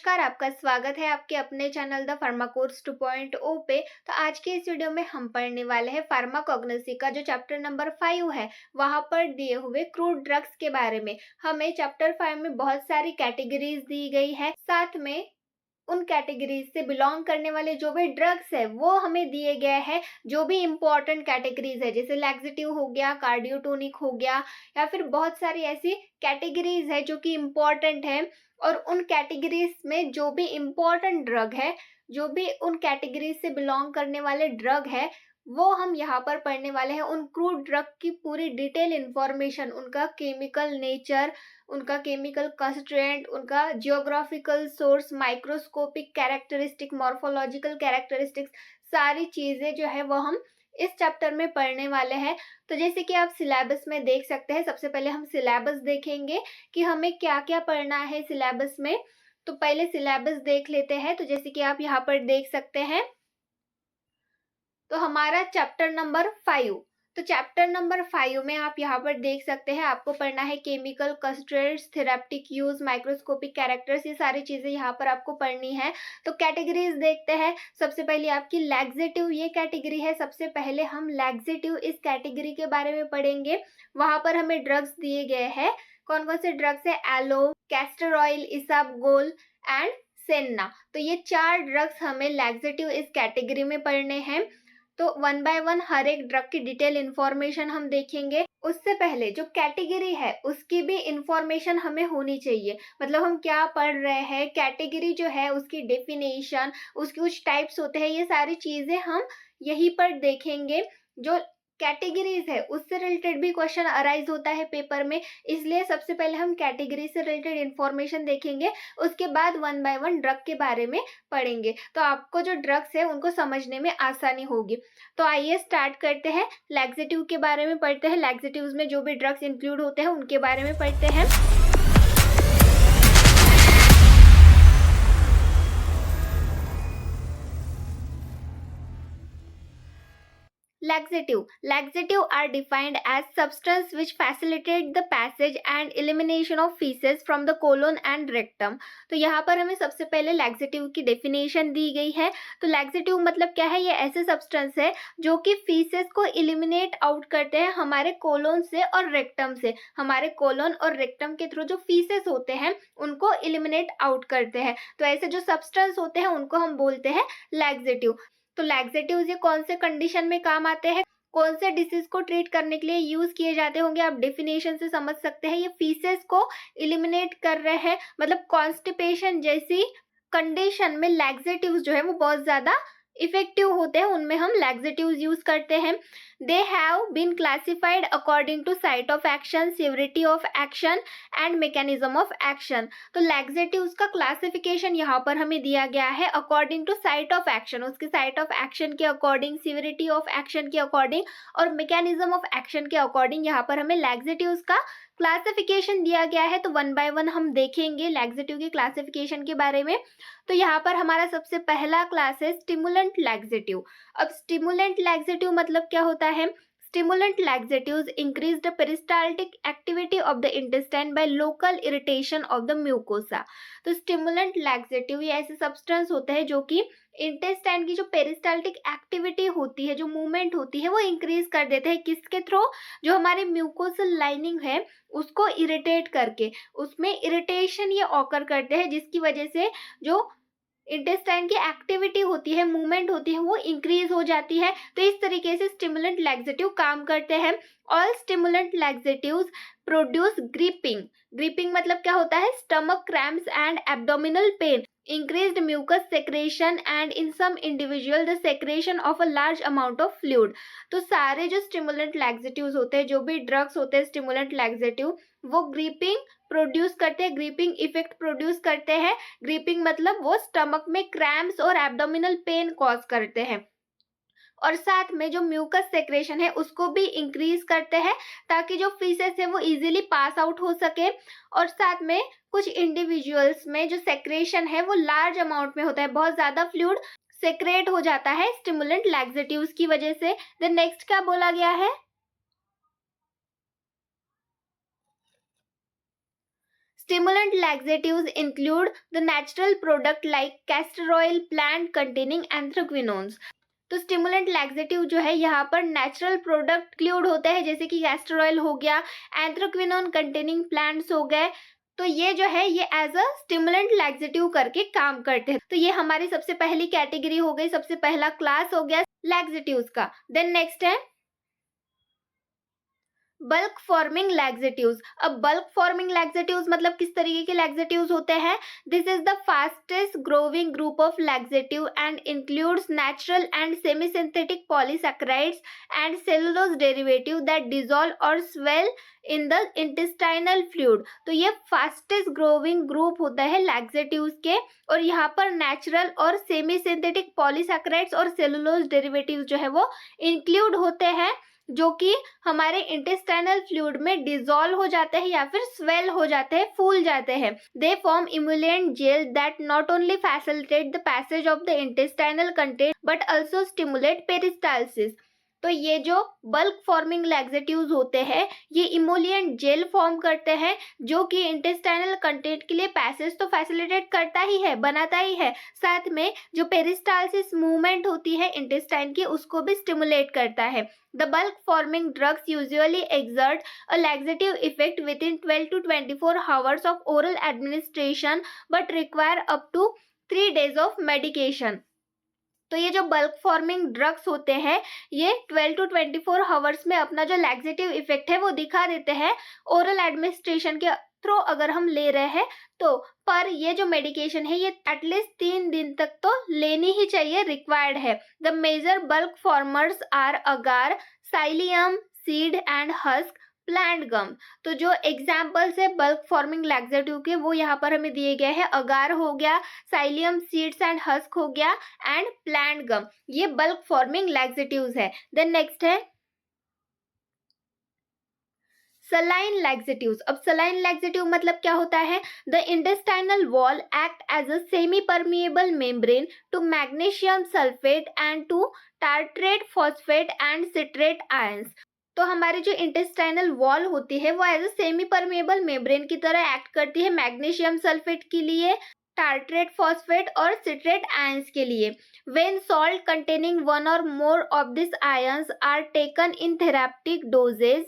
नमस्कार, आपका स्वागत है आपके अपने चैनल द फार्माकोर्स 2.0 पे। तो आज के इस वीडियो में हम पढ़ने वाले हैं फार्माकोग्नोसी का जो चैप्टर नंबर 5 है, वहां पर दिए हुए क्रूड ड्रग्स के बारे में। हमें चैप्टर 5 में बहुत सारी कैटेगरीज दी गई है, साथ में उन कैटेगरीज से बिलोंग करने वाले जो भी ड्रग्स है वो हमें दिए गए हैं। जो भी इंपॉर्टेंट कैटेगरीज है जैसे लैक्सेटिव हो गया, कार्डियोटोनिक हो गया, या फिर बहुत सारी ऐसी कैटेगरीज है जो कि इम्पोर्टेंट है। और उन कैटेगरीज में जो भी इम्पोर्टेंट ड्रग है, जो भी उन कैटेगरीज से बिलोंग करने वाले ड्रग है, वो हम यहाँ पर पढ़ने वाले हैं। उन क्रूड ड्रग की पूरी डिटेल इंफॉर्मेशन, उनका केमिकल नेचर, उनका केमिकल कंस्ट्रेंट, उनका geographical source, microscopic characteristic, morphological characteristics, सारी चीजें जो है वो हम इस चैप्टर में पढ़ने वाले हैं। तो जैसे कि आप सिलेबस में देख सकते हैं, सबसे पहले हम सिलेबस देखेंगे कि हमें क्या क्या पढ़ना है सिलेबस में। तो पहले सिलेबस देख लेते हैं। तो जैसे कि आप यहाँ पर देख सकते हैं, तो हमारा चैप्टर नंबर 5, तो चैप्टर नंबर 5 में आप यहाँ पर देख सकते हैं आपको पढ़ना है chemical constraints, therapeutic use, microscopic characters, ये सारी चीजें यहाँ पर आपको पढ़नी है। तो कैटेगरीज देखते हैं। सबसे पहले आपकी लैक्सेटिव ये कैटेगरी है। सबसे पहले हम लैक्सेटिव इस कैटेगरी के बारे में पढ़ेंगे। वहां पर हमें ड्रग्स दिए गए हैं। कौन कौन से ड्रग्स है? Aloe, castor oil, isabgol and senna. तो ये 4 ड्रग्स हमें लैक्सेटिव इस कैटेगरी में पढ़ने हैं। तो वन बाय वन हर एक ड्रग की डिटेल इंफॉर्मेशन हम देखेंगे। उससे पहले जो कैटेगरी है उसकी भी इंफॉर्मेशन हमें होनी चाहिए, मतलब हम क्या पढ़ रहे हैं, कैटेगरी जो है उसकी डेफिनेशन, उसके कुछ टाइप्स होते हैं, ये सारी चीजें हम यहीं पर देखेंगे। जो कैटेगरीज है उससे रिलेटेड भी क्वेश्चन अराइज होता है पेपर में, इसलिए सबसे पहले हम कैटेगरी से रिलेटेड इंफॉर्मेशन देखेंगे। उसके बाद वन बाय वन ड्रग के बारे में पढ़ेंगे, तो आपको जो ड्रग्स है उनको समझने में आसानी होगी। तो आइए स्टार्ट करते हैं। लैक्सेटिव के बारे में पढ़ते हैं। लैक्सेटिव्स में जो भी ड्रग्स इंक्लूड होते हैं उनके बारे में पढ़ते हैं। Laxative are defined as substance which facilitate the passage and elimination of feces from the colon and rectum। तो यहाँ पर हमें सबसे पहले लैक्सेटिव की डेफिनेशन दी गई है। तो लैक्सेटिव मतलब क्या है? ये ऐसे सब्सटेंस है जो कि फीसेस को इलिमिनेट आउट करते हैं हमारे कोलोन से और रेक्टम से। हमारे कोलोन और रेक्टम के थ्रू जो फीसेस होते हैं उनको इलिमिनेट आउट करते हैं। तो ऐसे जो सब्सटेंस होते हैं उनको हम बोलते हैं लैक्सेटिव। तो लैक्सेटिव्स ये कौन से कंडीशन में काम आते हैं, कौन से डिसीज को ट्रीट करने के लिए यूज किए जाते होंगे, आप डेफिनेशन से समझ सकते हैं। ये फीसेस को इलिमिनेट कर रहे हैं, मतलब कॉन्स्टिपेशन जैसी कंडीशन में लैक्सेटिव्स जो है वो बहुत ज्यादा इफेक्टिव होते हैं, उनमें हम लैक्सेटिव्स यूज करते हैं। They have been classified according to site of action, severity of action and mechanism of action. तो लैक्सेटिव्स का क्लासिफिकेशन यहाँ पर हमें दिया गया है according to site of action, उसके साइट ऑफ एक्शन के अकॉर्डिंग, सिविरिटी ऑफ एक्शन के अकॉर्डिंग और मैकेनिज्म ऑफ एक्शन के अकॉर्डिंग यहाँ पर हमें लैक्सेटिव्स का क्लासिफिकेशन दिया गया है। तो वन बाय वन हम देखेंगे लैक्सेटिव के क्लासिफिकेशन के बारे में। तो यहाँ पर हमारा सबसे पहला क्लास है स्टिमुलेंट लैक्सेटिव। अब स्टिमुलेंट लैक्सेटिव मतलब क्या होता है? Stimulant laxatives increase the peristaltic activity of the intestine by local irritation of the mucosa। तो stimulant laxative ये ऐसे सब्सटेंस होते हैं जो कि इंटेस्टाइन की जो पेरिस्टाल्टिक एक्टिविटी होती है, जो मूवमेंट होती है, वो इंक्रीज कर देते हैं। किसके थ्रू? जो हमारी म्यूकोसल लाइनिंग है उसको इरिटेट करके, उसमें इरिटेशन ये ऑकर करते हैं, जिसकी वजह से जो इंटेस्टाइन की एक्टिविटी होती है, मूवमेंट होती है, वो इंक्रीज हो जाती है। तो इस तरीके से स्टिमुलेंट लैक्सेटिव काम करते हैं। All stimulant laxatives produce gripping. Gripping मतलब क्या होता है? Stomach cramps and abdominal pain, increased mucus secretion and in some individual the secretion of a large amount of fluid। तो सारे जो स्टिमुलेंट लैक्सेटिव्स होते हैं, जो भी ड्रग्स होते हैं स्टिमुलेंट लैक्सेटिव, वो ग्रिपिंग प्रोड्यूस करते हैं, ग्रिपिंग इफेक्ट प्रोड्यूस करते हैं। ग्रिपिंग मतलब वो स्टमक में क्रैम्प्स और एब्डोमिनल पेन कॉज करते हैं, और साथ में जो म्यूकस सेक्रेशन है उसको भी इंक्रीज करते हैं ताकि जो फीसेस है वो इजीली पास आउट हो सके। और साथ में कुछ इंडिविजुअल्स में जो सेक्रेशन है वो लार्ज अमाउंट में होता है, बहुत ज्यादा फ्लूइड सेक्रेट हो जाता है स्टिमुलेंट लैक्सेटिव्स की वजह से। देन नेक्स्ट क्या बोला गया है? Stimulant laxatives include the natural product like castor oil, plant containing anthraquinones. तो स्टिमुलेंट लैक्सेटिव जो है यहाँ पर नेचुरल प्रोडक्ट इंक्लूड होते हैं, जैसे कि कैस्टर ऑयल हो गया, एंथ्राक्विनोन कंटेनिंग प्लांट्स हो गए। तो ये जो है ये एज अ स्टिमुलेंट लैक्सेटिव करके काम करते हैं। तो ये हमारी सबसे पहली कैटेगरी हो गई, सबसे पहला क्लास हो गया लैक्सेटिव्स का। देन नेक्स्ट है बल्क फॉर्मिंग लैक्सेटिव्स। अब बल्क फॉर्मिंग लैक्सेटिव्स मतलब किस तरीके के लैक्सेटिव्स होते हैं? This is the fastest growing group of laxative and includes natural and semi synthetic polysaccharides and cellulose derivative that dissolve और swell in the intestinal fluid. तो ये फास्टेस्ट ग्रोइंग ग्रुप होता है लैक्सेटिव्स के, और यहाँ पर नेचुरल और सेमी सिंथेटिक पॉलीसैकेराइड्स और सेलुलोज डेरिवेटिव जो है वो इंक्लूड होते हैं, जो कि हमारे इंटेस्टाइनल फ्लूइड में डिसॉल्व हो जाते हैं या फिर स्वेल हो जाते हैं, फूल जाते हैं। They form emollient gel that not only facilitate the passage of the intestinal content but also stimulate peristalsis. तो ये जो बल्क फॉर्मिंग लैक्सेटिव्स होते हैं ये इमोलिएंट जेल फॉर्म करते हैं, जो कि इंटेस्टाइनल कंटेंट के लिए पैसेज तो फैसिलिटेट करता ही है, बनाता ही है, साथ में जो पेरिस्टालसिस मूवमेंट होती है इंटेस्टाइन की उसको भी स्टिमुलेट करता है। The bulk forming drugs usually exert a laxative effect within 12 to 24 hours of oral administration but require up to 3 days of medication. तो ये जो बल्क फॉर्मिंग ड्रग्स होते हैं ये 12 to 24 आवर्स में अपना जो लैक्सेटिव इफेक्ट है वो दिखा देते हैं ओरल एडमिनिस्ट्रेशन के थ्रू अगर हम ले रहे हैं तो। पर ये जो मेडिकेशन है ये एटलीस्ट 3 दिन तक तो लेनी ही चाहिए, रिक्वायर्ड है। The major bulk formers are agar, psyllium, seed and husk, plant gum. तो जो एग्जाम्पल्स है बल्क फॉर्मिंग लैक्सेटिव के वो यहाँ पर हमें दिए गए हैं। अगार हो गया, साइलियम, सीड्स एंड हस्क हो गया एंड प्लांट गम, ये बल्क फॉर्मिंग लैक्सेटिव्स है। देन नेक्स्ट है सलाइन लैक्सेटिव्स। अब सलाइन लैक्सेटिव मतलब क्या होता है? The intestinal wall act as a semi permeable membrane to magnesium sulphate and to tartrate phosphate and citrate ions. तो हमारी जो इंटेस्टाइनल वॉल होती है वो as a semi permeable membrane की तरह एक्ट करती है मैग्नीशियम सल्फेट के लिए, टार्ट्रेट फॉस्फेट और सिट्रेट आयंस के लिए। When salt containing one or more of this ions are taken in therapeutic doses,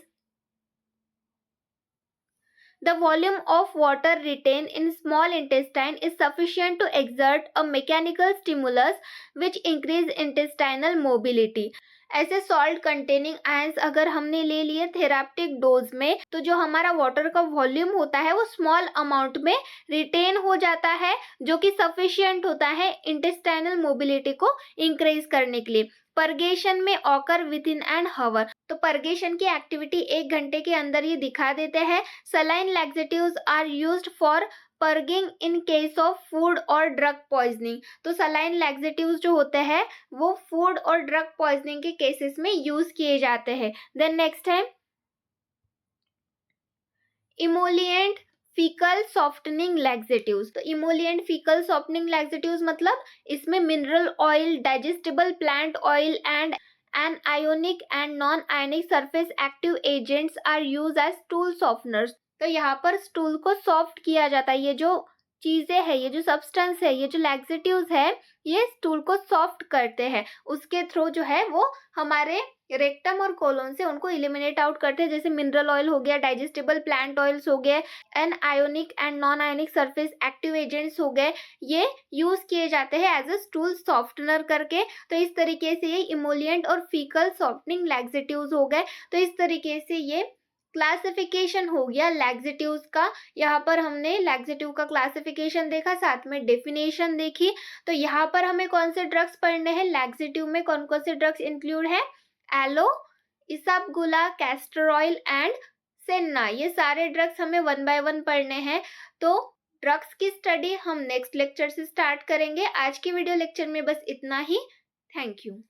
the volume of water retained in small intestine is sufficient to exert a mechanical stimulus which increase intestinal mobility. ऐसे salt containing ions अगर हमने ले लिए therapeutic dose में तो जो हमारा water का वॉल्यूम होता है वो स्मॉल अमाउंट में रिटेन हो जाता है, जो कि सफिशिएंट होता है इंटेस्टाइनल मोबिलिटी को इंक्रीज करने के लिए। परगेशन में ऑकर विद इन एन हावर, तो परगेशन की एक्टिविटी 1 घंटे के अंदर ये दिखा देते हैं। Saline laxatives are used for purging in case of food और ड्रग पॉइजनिंग। तो सलाइन लैक्सेटिव्स जो होते हैं वो फूड और ड्रग पॉइजनिंग के केसेस में यूज किए जाते हैं। देन नेक्स्ट है इमोलिएंट फीकल सॉफ्टनिंग लैक्सेटिव्स। तो इमोलिएंट फीकल सॉफ्टनिंग लैक्सेटिव्स मतलब इसमें mineral oil, digestible plant oil and anionic and non-ionic surface active agents are used as stool softeners। तो यहाँ पर स्टूल को सॉफ्ट किया जाता है। ये जो चीजें है, ये जो सब्सटेंस है, ये जो लैक्सेटिव्स है ये स्टूल को सॉफ्ट करते हैं, उसके थ्रू जो है वो हमारे रेक्टम और कोलोन से उनको इलिमिनेट आउट करते हैं। जैसे मिनरल ऑयल हो गया, डाइजेस्टिबल प्लांट ऑयल्स हो गए, anionic and nonionic surface active agents हो गए, ये यूज किए जाते हैं एज अ स्टूल सॉफ्टनर करके। तो इस तरीके से ये इमोलिएंट और फीकल सॉफ्टनिंग लैक्सेटिव्स हो गए। तो इस तरीके से ये क्लासिफिकेशन हो गया लैक्सेटिव्स का। यहाँ पर हमने लैक्सेटिव का क्लासिफिकेशन देखा, साथ में डेफिनेशन देखी। तो यहाँ पर हमें कौन से ड्रग्स पढ़ने हैं, लैक्सेटिव में कौन कौन से ड्रग्स इंक्लूड है? Aloe, isabgol, castor oil and senna, ये सारे ड्रग्स हमें 1 by 1 पढ़ने हैं। तो ड्रग्स की स्टडी हम नेक्स्ट लेक्चर से स्टार्ट करेंगे। आज की वीडियो लेक्चर में बस इतना ही। Thank you.